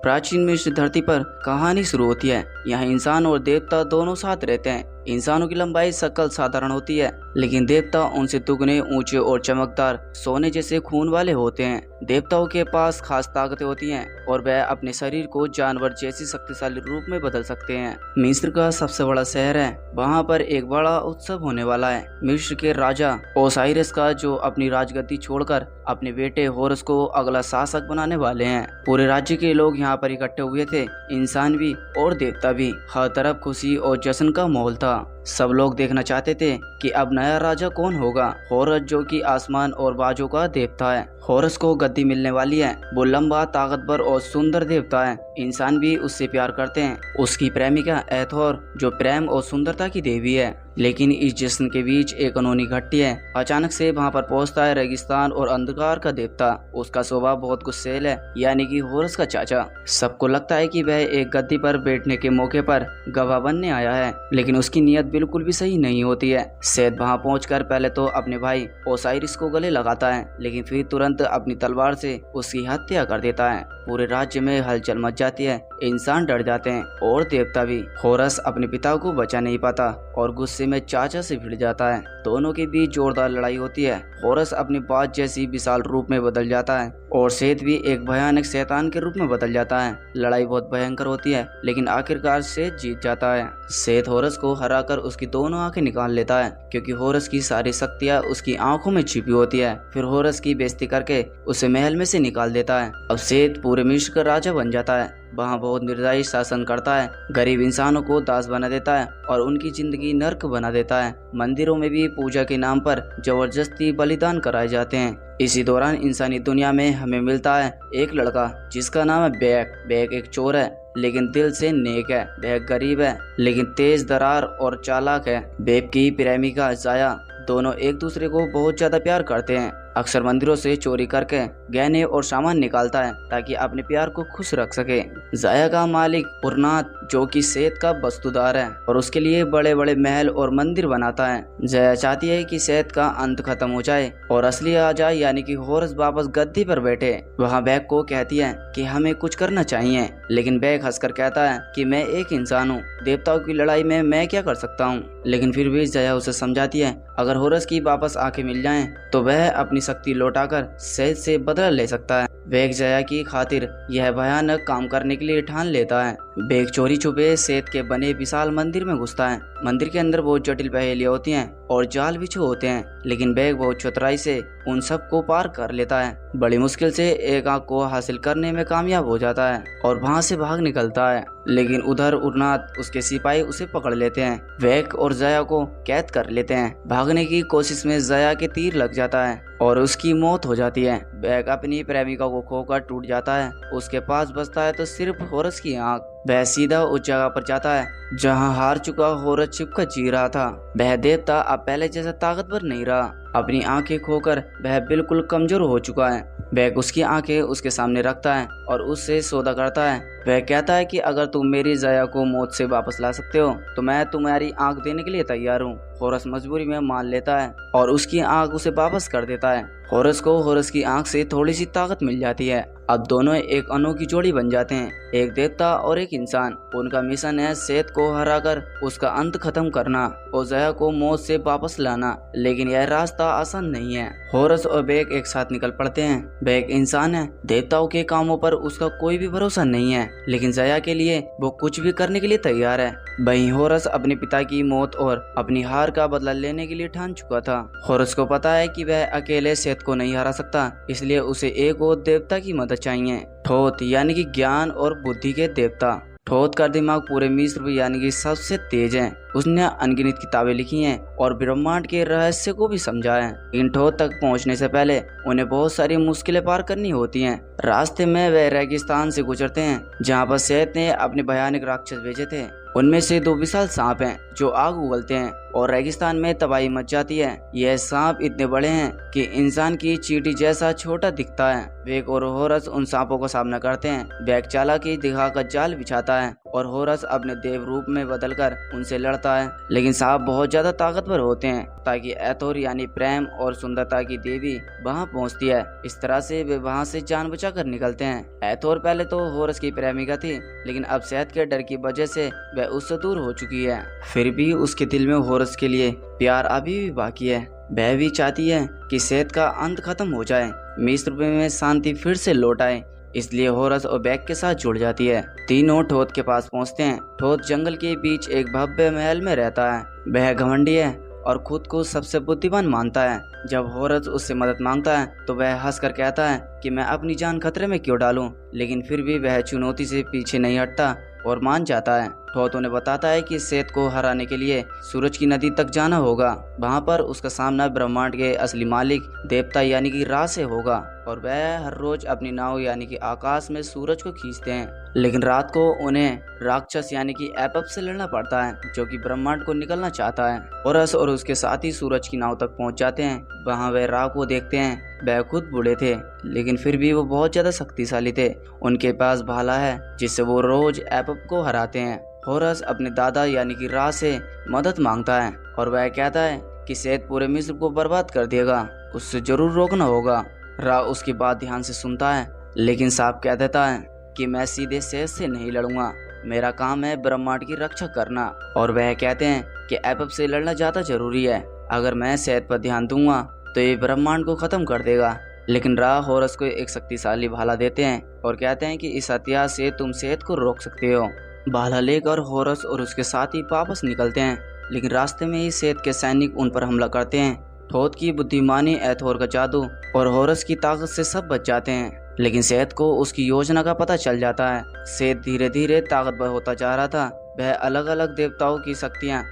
प्राचीन मिस्र धरती पर कहानी शुरू होती है। यहाँ इंसान और देवता दोनों साथ रहते हैं। इंसानों की लंबाई सकल साधारण होती है, लेकिन देवता उनसे दुगने ऊंचे और चमकदार सोने जैसे खून वाले होते हैं। देवताओं के पास खास ताकतें होती हैं और वह अपने शरीर को जानवर जैसी शक्तिशाली रूप में बदल सकते हैं। मिस्र का सबसे बड़ा शहर है, वहाँ पर एक बड़ा उत्सव होने वाला है। मिस्र के राजा ओसाइरस का, जो अपनी राजगद्दी छोड़कर अपने बेटे होरस को अगला शासक बनाने वाले हैं। पूरे राज्य के लोग यहाँ पर इकट्ठे हुए थे, इंसान भी और देवता भी। हर तरफ खुशी और जश्न का माहौल था। सब लोग देखना चाहते थे कि अब नया राजा कौन होगा। होरस, जो कि आसमान और बाजों का देवता है, होरस को गद्दी मिलने वाली है। वो लंबा, ताकतवर और सुंदर देवता है। इंसान भी उससे प्यार करते हैं। उसकी प्रेमिका एथोर, जो प्रेम और सुंदरता की देवी है। लेकिन इस जश्न के बीच एक अनहोनी घटती है। अचानक से वहाँ पर पहुँचता है रेगिस्तान और अंधकार का देवता। उसका स्वभाव बहुत गुस्सैल है, यानी कि होरस का चाचा। सबको लगता है कि वह एक गद्दी पर बैठने के मौके पर गवाह बनने आया है, लेकिन उसकी नीयत बिल्कुल भी सही नहीं होती है। सेत वहाँ पहुंचकर पहले तो अपने भाई ओसाइरिस को गले लगाता है, लेकिन फिर तुरंत अपनी तलवार से उसकी हत्या कर देता है। पूरे राज्य में हलचल मच जाती है। इंसान डर जाते हैं और देवता भी। होरस अपने पिता को बचा नहीं पाता और गुस्से में चाचा से भिड़ जाता है। दोनों के बीच जोरदार लड़ाई होती है। होरस अपनी बात जैसी विशाल रूप में बदल जाता है और सेत भी एक भयानक शैतान के रूप में बदल जाता है। लड़ाई बहुत भयंकर होती है, लेकिन आखिरकार सेत जीत जाता है। सेत होरस को हराकर उसकी दोनों आंखें निकाल लेता है, क्योंकि होरस की सारी शक्तियां उसकी आंखों में छिपी होती है। फिर होरस की बेइज्जती करके उसे महल में से निकाल देता है। अब सेत पूरे मिस्र का राजा बन जाता है। वहाँ बहुत निर्दयी शासन करता है, गरीब इंसानों को दास बना देता है और उनकी जिंदगी नर्क बना देता है। मंदिरों में भी पूजा के नाम पर जबरदस्ती बलिदान कराए जाते हैं। इसी दौरान इंसानी दुनिया में हमें मिलता है एक लड़का जिसका नाम है बेक। बेक एक चोर है, लेकिन दिल से नेक है। बेक गरीब है, लेकिन तेज दरार और चालाक है। बेक की प्रेमिका जाया, दोनों एक दूसरे को बहुत ज्यादा प्यार करते हैं। अक्सर मंदिरों से चोरी करके गहने और सामान निकालता है ताकि अपने प्यार को खुश रख सके। जाया का मालिक उरनाथ, जो कि सेत का बस्तुदार है और उसके लिए बड़े बड़े महल और मंदिर बनाता है। जाया चाहती है कि सेत का अंत खत्म हो जाए और असली आ जाए, यानी कि होरस वापस गद्दी पर बैठे। वहाँ बैक को कहती है कि हमें कुछ करना चाहिए, लेकिन बैक हंसकर कहता है कि मैं एक इंसान हूँ, देवताओं की लड़ाई में मैं क्या कर सकता हूँ। लेकिन फिर भी जाया उसे समझाती है अगर होरस की वापस आंखें मिल जाएं तो वह अपनी शक्ति लौटाकर सेत से बदला ले सकता है। बेक जाया की खातिर यह भयानक काम करने के लिए ठान लेता है। बेक चोरी छुपे सेत के बने विशाल मंदिर में घुसता है। मंदिर के अंदर बहुत जटिल पहेलियां होती हैं और जाल बिछे होते हैं, लेकिन बेक बहुत चतुराई से उन सब को पार कर लेता है। बड़ी मुश्किल से एक आंख को हासिल करने में कामयाब हो जाता है और वहां से भाग निकलता है। लेकिन उधर उरनाथ उसके सिपाही उसे पकड़ लेते हैं। बेक और जाया को कैद कर लेते हैं। भागने की कोशिश में जाया के तीर लग जाता है और उसकी मौत हो जाती है। बेक अपनी प्रेमिका को खोकर टूट जाता है। उसके पास बचता है तो सिर्फ होरस की आंख। वह सीधा उस जगह पर जाता है जहां हार चुका होरस छिपकर जी रहा था। वह देवता अब पहले जैसा ताकतवर नहीं रहा। अपनी आंखें खोकर वह बिल्कुल कमजोर हो चुका है। बैक उसकी आंखें उसके सामने रखता है और उससे सौदा करता है। वह कहता है कि अगर तुम मेरी जाया को मौत से वापस ला सकते हो तो मैं तुम्हारी आंख देने के लिए तैयार हूँ। होरस मजबूरी में मान लेता है और उसकी आंख उसे वापस कर देता है। होरस को होरस की आंख से थोड़ी सी ताकत मिल जाती है। अब दोनों एक अनोखी जोड़ी बन जाते हैं, एक देवता और एक इंसान। उनका मिशन है सेत को हराकर उसका अंत खत्म करना और जाया को मौत से वापस लाना। लेकिन यह रास्ता आसान नहीं है। होरस और बेक एक साथ निकल पड़ते हैं। बेक इंसान है, देवताओं के कामों पर उसका कोई भी भरोसा नहीं है, लेकिन जाया के लिए वो कुछ भी करने के लिए तैयार है। वहीं होरस अपने पिता की मौत और अपनी हार का बदला लेने के लिए ठान चुका था। होरस को पता है कि वह अकेले सेत को नहीं हरा सकता, इसलिए उसे एक और देवता की मदद चाहिए। ठोत, यानी कि ज्ञान और बुद्धि के देवता। ठोत का दिमाग पूरे मिस्र यानी कि सबसे तेज है। उसने अनगिनत किताबें लिखी हैं और ब्रह्मांड के रहस्य को भी समझा है। इन ठोत तक पहुंचने से पहले उन्हें बहुत सारी मुश्किलें पार करनी होती हैं। रास्ते में वे रेगिस्तान से गुजरते हैं जहां पर सेत ने अपने भयानक राक्षस भेजे थे। उनमें से 2 विशाल सांप हैं जो आग उगलते हैं और रेगिस्तान में तबाही मच जाती है। यह सांप इतने बड़े हैं कि इंसान की चींटी जैसा छोटा दिखता है। बेक और होरस उन सांपों का सामना करते हैं। बेक चालाकी दिखाकर जाल बिछाता है और होरस अपने देव रूप में बदलकर उनसे लड़ता है, लेकिन सांप बहुत ज्यादा ताकतवर होते हैं ताकि एथोर यानी प्रेम और सुंदरता की देवी वहां पहुंचती है। इस तरह से वे वहां से जान बचाकर निकलते हैं। एथोर पहले तो होरस की प्रेमिका थी, लेकिन अब सेहत के डर की वजह से वह उससे दूर हो चुकी है। फिर भी उसके दिल में होरस के लिए प्यार अभी भी बाकी है। वह भी चाहती है कि सेहत का अंत खत्म हो जाए, मिस्र में शांति फिर से लौट आए। इसलिए होरस और बेक के साथ जुड़ जाती है। तीनों ठोत के पास पहुंचते हैं। ठोत जंगल के बीच एक भव्य महल में रहता है। वह घमंडी है और खुद को सबसे बुद्धिमान मानता है। जब होरस उससे मदद मांगता है तो वह हंसकर कहता है कि मैं अपनी जान खतरे में क्यों डालूं, लेकिन फिर भी वह चुनौती से पीछे नहीं हटता और मान जाता है। ठोत उन्हें बताता है कि सेत को हराने के लिए सूरज की नदी तक जाना होगा। वहां पर उसका सामना ब्रह्मांड के असली मालिक देवता यानी कि रा से होगा और वह हर रोज अपनी नाव यानी कि आकाश में सूरज को खींचते हैं। लेकिन रात को उन्हें राक्षस यानी कि एपप से लड़ना पड़ता है, जो कि ब्रह्मांड को निकलना चाहता है। होरस और उसके साथी सूरज की नाव तक पहुंच जाते हैं। वहां वे रा को देखते हैं। वह खुद बूढ़े थे, लेकिन फिर भी वो बहुत ज्यादा शक्तिशाली थे। उनके पास भाला है जिससे वो रोज एपप को हराते हैं। होरस अपने दादा यानी कि रा से मदद मांगता है और वह कहता है कि सेत पूरे मिस्र को बर्बाद कर देगा, उससे जरूर रोकना होगा। रा उसकी बात ध्यान से सुनता है, लेकिन साफ कह देता है कि मैं सीधे सेत से नहीं लड़ूंगा, मेरा काम है ब्रह्मांड की रक्षा करना। और वह कहते हैं कि एपप से लड़ना ज्यादा जरूरी है, अगर मैं सेत पर ध्यान दूंगा तो ये ब्रह्मांड को खत्म कर देगा। लेकिन रा होरस को एक शक्तिशाली भाला देते हैं और कहते हैं कि इस हथियार से तुम सेत को रोक सकते हो। भाला लेकर होरस और उसके साथी वापस निकलते हैं, लेकिन रास्ते में ही सेत के सैनिक उन पर हमला करते हैं। ठोत की बुद्धिमानी, एथोर का जादू और होरस की ताकत से सब बच जाते हैं, लेकिन सेत को उसकी योजना का पता चल जाता है। सेत धीरे धीरे ताकतवर होता जा रहा था। वह अलग अलग देवताओं की शक्तियां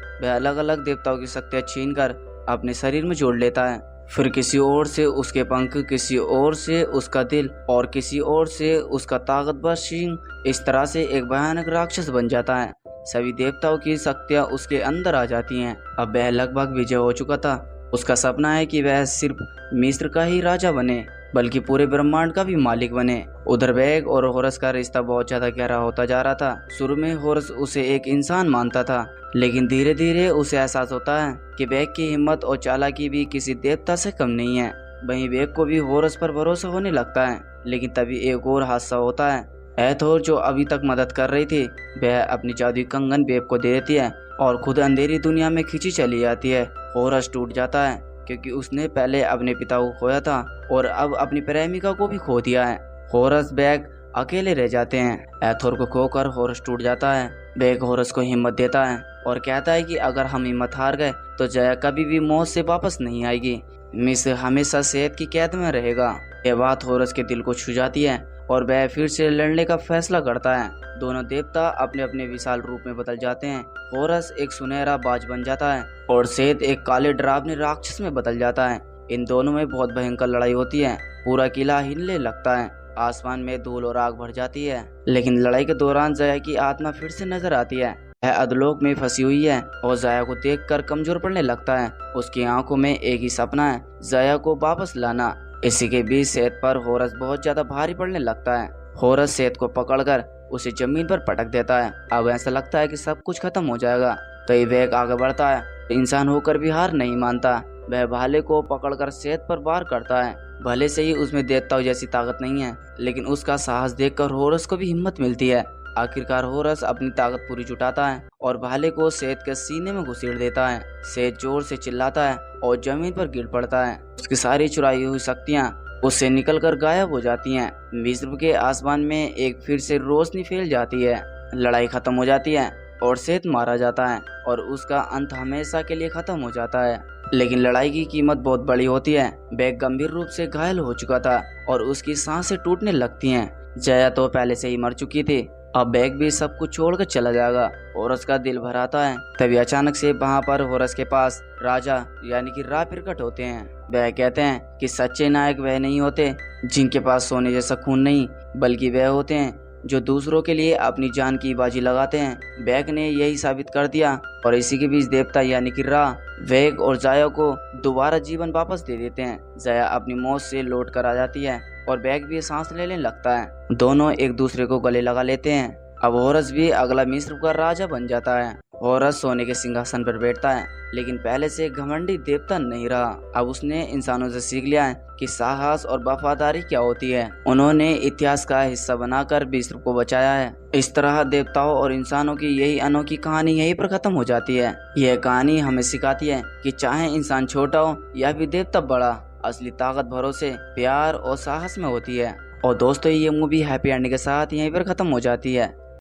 छीनकर अपने शरीर में जोड़ लेता है। फिर किसी और से उसके पंख, किसी और से उसका दिल और किसी और से उसका ताकतवर सींग। इस तरह से एक भयानक राक्षस बन जाता है। सभी देवताओं की शक्तियां उसके अंदर आ जाती हैं। अब वह लगभग विजय हो चुका था। उसका सपना है कि वह सिर्फ मिस्र का ही राजा बने, बल्कि पूरे ब्रह्मांड का भी मालिक बने। उधर बेक और होरस का रिश्ता बहुत ज्यादा गहरा होता जा रहा था। शुरू में होरस उसे एक इंसान मानता था, लेकिन धीरे धीरे उसे एहसास होता है कि बेक की हिम्मत और चालाकी भी किसी देवता से कम नहीं है। वहीं बेक को भी होरस पर भरोसा होने लगता है। लेकिन तभी एक और हादसा होता है। एथोर, जो अभी तक मदद कर रही थी, वह अपनी जादुई कंगन बेक को दे देती है और खुद अंधेरी दुनिया में खींची चली जाती है। होरस टूट जाता है क्योंकि उसने पहले अपने पिता को खोया था और अब अपनी प्रेमिका को भी खो दिया है। होरस बेक अकेले रह जाते हैं। एथोर को खोकर होरस टूट जाता है। बेक होरस को हिम्मत देता है और कहता है कि अगर हम हिम्मत हार गए तो जया कभी भी मौत से वापस नहीं आएगी, मिस्र हमेशा सेत की कैद में रहेगा। यह बात होरस के दिल को छू जाती है और वह फिर से लड़ने का फैसला करता है। दोनों देवता अपने अपने विशाल रूप में बदल जाते हैं। होरस एक सुनहरा बाज बन जाता है और सेत एक काले डरावने राक्षस में बदल जाता है। इन दोनों में बहुत भयंकर लड़ाई होती है। पूरा किला हिलने लगता है। आसमान में धूल और आग भर जाती है। लेकिन लड़ाई के दौरान जया की आत्मा फिर से नजर आती है। वह अधलोक में फंसी हुई है और जया को देखकर कमजोर पड़ने लगता है। उसकी आंखों में एक ही सपना है, जया को वापस लाना। इसी के बीच सेत पर होरस बहुत ज्यादा भारी पड़ने लगता है। होरस सेत को पकड़कर उसे जमीन पर पटक देता है। अब ऐसा लगता है कि सब कुछ खत्म हो जाएगा। तो बेक आगे बढ़ता है। इंसान होकर भी हार नहीं मानता। वह भाले को पकड़कर सेत पर वार करता है। भले से ही उसमें देवताओं जैसी ताकत नहीं है, लेकिन उसका साहस देखकर होरस को भी हिम्मत मिलती है। आखिरकार होरस अपनी ताकत पूरी जुटाता है और भाले को सेत के सीने में घुसेड़ देता है। सेत जोर से चिल्लाता है और जमीन पर गिर पड़ता है। उसकी सारी चुराई हुई शक्तियाँ उससे निकलकर गायब हो जाती हैं। मिस्र के आसमान में एक फिर से रोशनी फैल जाती है। लड़ाई खत्म हो जाती है और सेत मारा जाता है और उसका अंत हमेशा के लिए खत्म हो जाता है। लेकिन लड़ाई की कीमत बहुत बड़ी होती है। बेक गंभीर रूप से घायल हो चुका था और उसकी सांसें टूटने लगती हैं। जया तो पहले से ही मर चुकी थी। अब बेक भी सब कुछ छोड़कर चला जाएगा। होरस का दिल भर आता है। तभी अचानक से वहाँ पर होरस के पास राजा यानी कि रा प्रकट होते हैं। वह कहते हैं कि सच्चे नायक वह नहीं होते जिनके पास सोने जैसा खून नहीं, बल्कि वह होते हैं जो दूसरों के लिए अपनी जान की बाजी लगाते हैं। बैग ने यही साबित कर दिया और इसी के बीच देवता यानी कि रा वेग और जाया को दोबारा जीवन वापस दे देते हैं। जाया अपनी मौत से लौट कर आ जाती है और बैग भी सांस लेने लगता है। दोनों एक दूसरे को गले लगा लेते हैं। अब होरस भी अगला मिस्र का राजा बन जाता है। होरस सोने के सिंहासन पर बैठता है, लेकिन पहले से घमंडी देवता नहीं रहा। अब उसने इंसानों से सीख लिया है कि साहस और वफादारी क्या होती है। उन्होंने इतिहास का हिस्सा बनाकर मिस्र को बचाया है। इस तरह देवताओं और इंसानों की यही अनोखी कहानी यहीं पर खत्म हो जाती है। यह कहानी हमें सिखाती है कि चाहे इंसान छोटा हो या फिर देवता बड़ा, असली ताकत भरोसे, प्यार और साहस में होती है। और दोस्तों, ये मूवी हैप्पी एंडिंग के साथ यहीं पर खत्म हो जाती है।